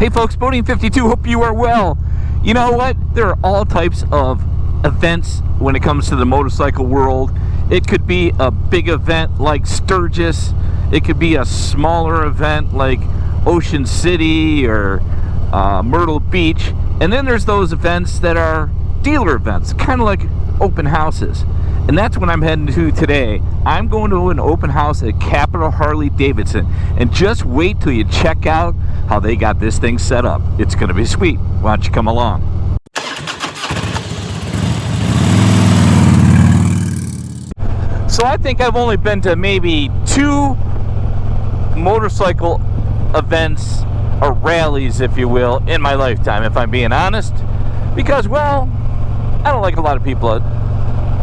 Hey folks, Boating52, hope you are well. You know what? There are all types of events when it comes to the motorcycle world. It could be a big event like Sturgis. It could be a smaller event like Ocean City or Myrtle Beach. And then there's those events that are dealer events, kind of like open houses. And that's what I'm heading to today. I'm going to an open house at Capital Harley Davidson. And just wait till you check out how they got this thing set up. It's going to be sweet. Why don't you come along? So I think I've only been to maybe 2 motorcycle events or rallies, if you will, in my lifetime, if I'm being honest. Because, well, I don't like a lot of people at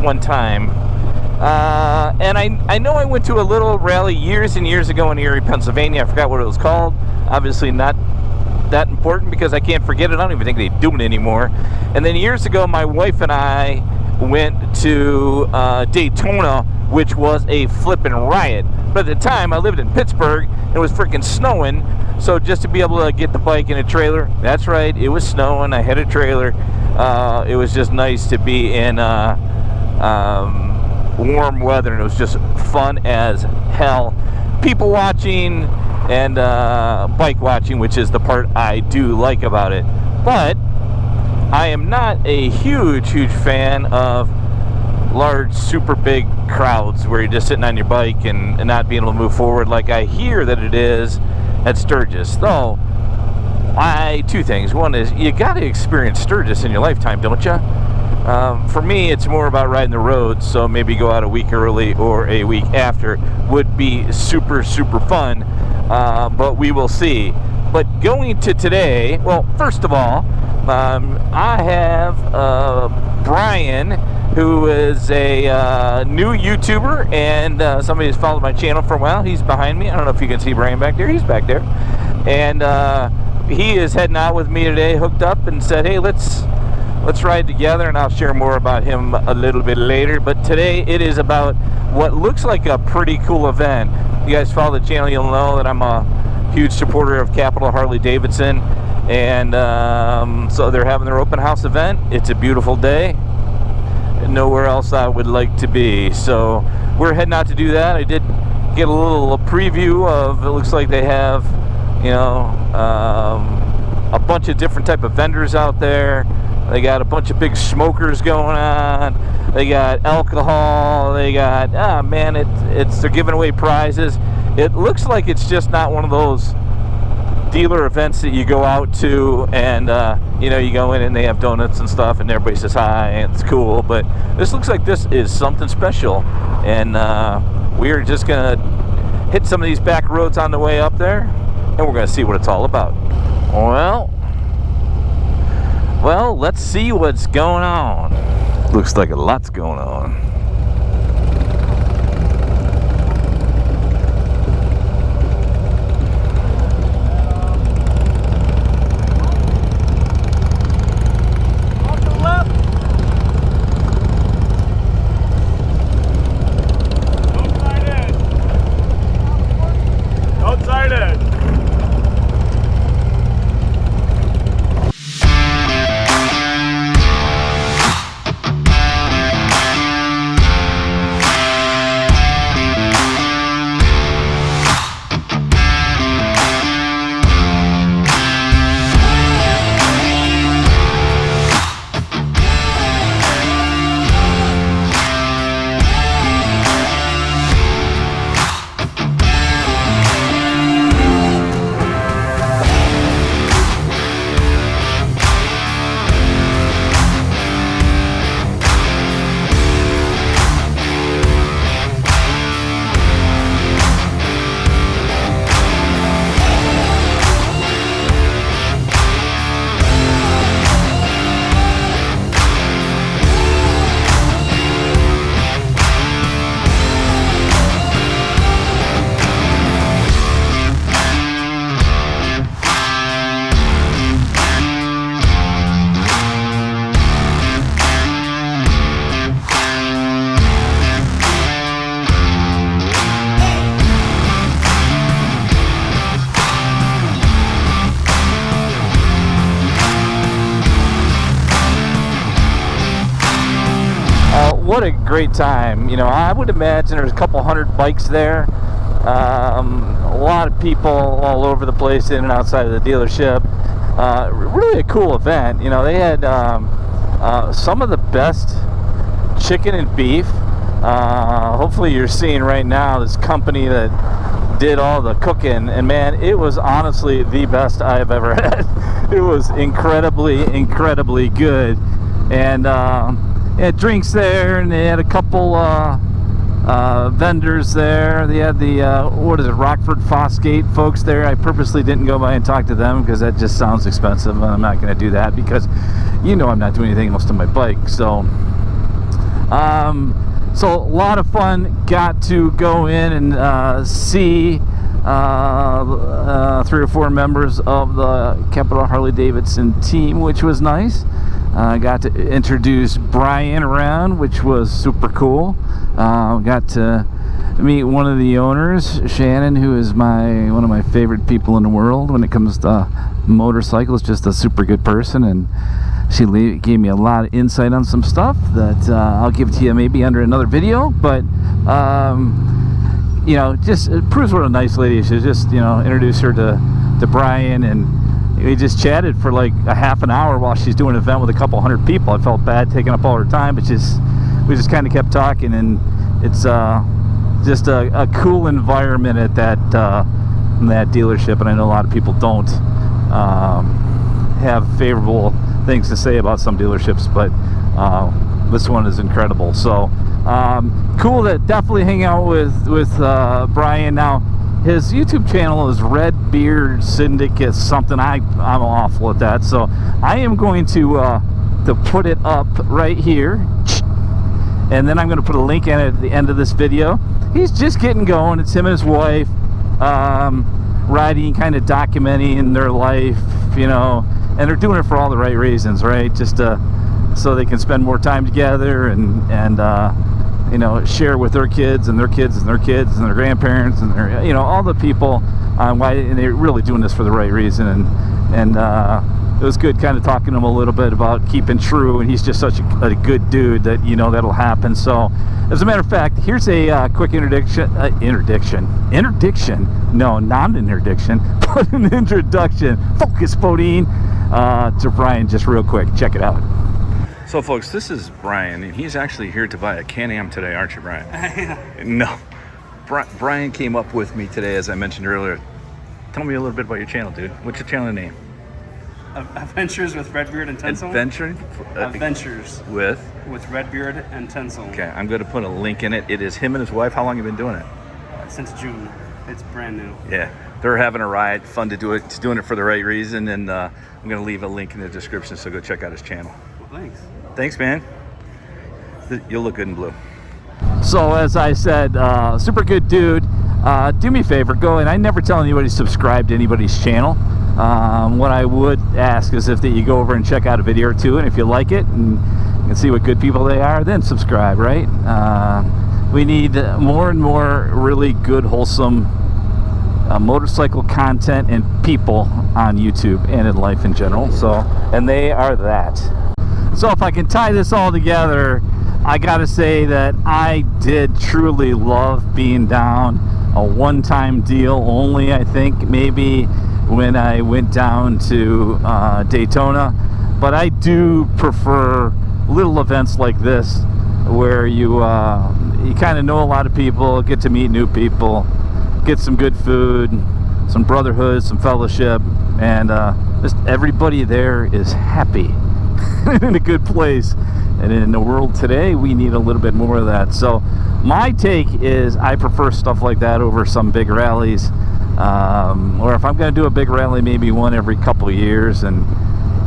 one time. And I know I went to a little rally years and years ago in Erie, Pennsylvania. I forgot what it was called. Obviously not that important because I can't forget it. I don't even think they do it anymore. And then years ago, my wife and I went to Daytona, which was a flippin' riot. But at the time, I lived in Pittsburgh. It was freaking snowing. So just to be able to get the bike in a trailer, that's right, it was snowing. I had a trailer. It was just nice to be in warm weather, and it was just fun as hell. People watching and bike watching, which is the part I do like about it. But I am not a huge fan of large, super big crowds where you're just sitting on your bike and not being able to move forward like I hear that it is at Sturgis. Though, two things. One is, you got to experience Sturgis in your lifetime, don't you? For me, it's more about riding the roads, so maybe go out a week early or a week after would be super fun, but we will see. But going to today, well, first of all, I have Brian, who is a new YouTuber, and somebody who's followed my channel for a while. He's behind me. I don't know if you can see Brian back there. He's back there. And he is heading out with me today, hooked up, and said, hey, let's ride together, and I'll share more about him a little bit later. But today it is about what looks like a pretty cool event. You guys follow the channel, you'll know that I'm a huge supporter of Capital Harley Davidson, and so they're having their open house event. It's a beautiful day. Nowhere else I would like to be. So we're heading out to do that. I did get a little preview of, it looks like they have, you know, a bunch of different type of vendors out there. They got a bunch of big smokers going on. They got alcohol. They got, man, they're giving away prizes. It looks like it's just not one of those dealer events that you go out to and, you know, you go in and they have donuts and stuff and everybody says hi and it's cool. But this looks like this is something special. And we're just going to hit some of these back roads on the way up there, and we're going to see what it's all about. Well, let's see what's going on. Looks like a lot's going on. Off to the left. Outside edge. Outside edge. what a great time. You know, I would imagine there's a couple hundred bikes there. A lot of people all over the place in and outside of the dealership. Really a cool event. You know, they had some of the best chicken and beef. Hopefully you're seeing right now this company that did all the cooking, and man, it was honestly the best I've ever had. It was incredibly good. And they had drinks there, and they had a couple vendors there. They had the Rockford Fosgate folks there. I purposely didn't go by and talk to them because that just sounds expensive, and I'm not going to do that because you know I'm not doing anything else to my bike. So so a lot of fun. Got to go in and see 3 or 4 members of the Capital Harley Davidson team, which was nice. Got to introduce Brian around, which was super cool. Got to meet one of the owners, Shannon, who is one of my favorite people in the world when it comes to motorcycles. Just a super good person, and she gave me a lot of insight on some stuff that I'll give to you maybe under another video. But you know, just it proves what a nice lady she is. Just, you know, introduce her to Brian, and we just chatted for like a half an hour while she's doing an event with a couple hundred people. I felt bad taking up all her time, but we just kind of kept talking, and it's just a cool environment at that dealership. And I know a lot of people don't have favorable things to say about some dealerships, but this one is incredible. So cool to definitely hang out with Brian. Now his YouTube channel is Red Beard Syndicate something. I'm awful at that, so I am going to put it up right here, and then I'm going to put a link in it at the end of this video. He's just getting going. It's him and his wife riding, kind of documenting their life, you know, and they're doing it for all the right reasons, right? Just so they can spend more time together and you know, share with their kids and their kids and their kids and their grandparents and their, you know, all the people why, and they're really doing this for the right reason. And it was good kind of talking to him a little bit about keeping true, and he's just such a good dude that, you know, that'll happen. So as a matter of fact, here's a quick interdiction, no, not an interdiction, but an introduction, focus Bodine, to Brian, just real quick. Check it out. So folks, this is Brian, and he's actually here to buy a Can-Am today, aren't you, Brian? No, Brian came up with me today, as I mentioned earlier. Tell me a little bit about your channel, dude. What's your channel name? Adventures with Red Beard and Tinsel. Adventures with Red Beard and Tinsel. Okay, I'm going to put a link in it. It is him and his wife. How long have you been doing it? Since June. It's brand new. Yeah, they're having a ride. Fun to do it. He's doing it for the right reason, and I'm going to leave a link in the description, so go check out his channel. Well, thanks. Thanks, man. You'll look good in blue. So as I said, super good dude. Do me a favor, go, and I never tell anybody to subscribe to anybody's channel. What I would ask is if that you go over and check out a video or two, and if you like it and see what good people they are, then subscribe, right? We need more and more really good, wholesome motorcycle content and people on YouTube and in life in general. So, and they are that. So if I can tie this all together, I gotta say that I did truly love being down. A one-time deal only, I think, maybe when I went down to Daytona. But I do prefer little events like this where you kind of know a lot of people, get to meet new people, get some good food, some brotherhood, some fellowship, and just everybody there is happy in a good place. And in the world today, we need a little bit more of that. So my take is I prefer stuff like that over some big rallies. Or if I'm going to do a big rally, maybe one every couple of years, and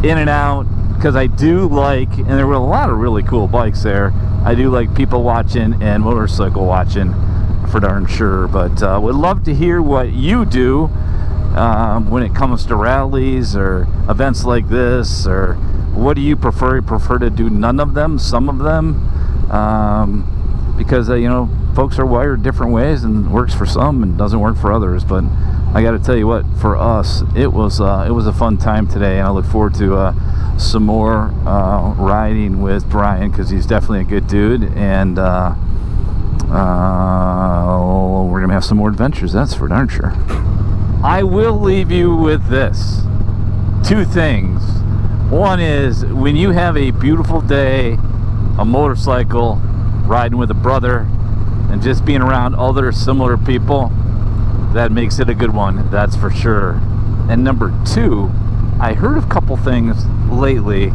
in and out, because I do like, and there were a lot of really cool bikes there, I do like people watching and motorcycle watching for darn sure. But would love to hear what you do when it comes to rallies or events like this, or what do you prefer? You prefer to do none of them, some of them? Because you know, folks are wired different ways, and works for some and doesn't work for others. But I got to tell you what, for us, it was a fun time today, and I look forward to some more riding with Brian, because he's definitely a good dude, and we're gonna have some more adventures, that's for darn sure. I will leave you with this. 2 things. One is, when you have a beautiful day, a motorcycle, riding with a brother, and just being around other similar people, that makes it a good one, that's for sure. And number 2, I heard a couple things lately,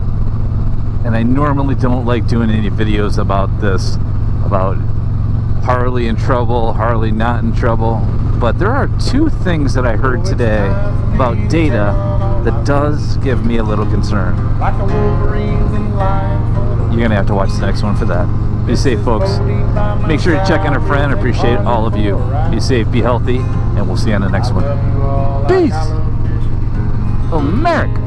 and I normally don't like doing any videos about this, about Harley in trouble, Harley not in trouble, but there are 2 things that I heard today about data that does give me a little concern. You're gonna have to watch the next one for that. Be safe, folks. Make sure to check on a friend. I appreciate all of you. Be safe, be healthy, and we'll see you on the next one. Peace! America!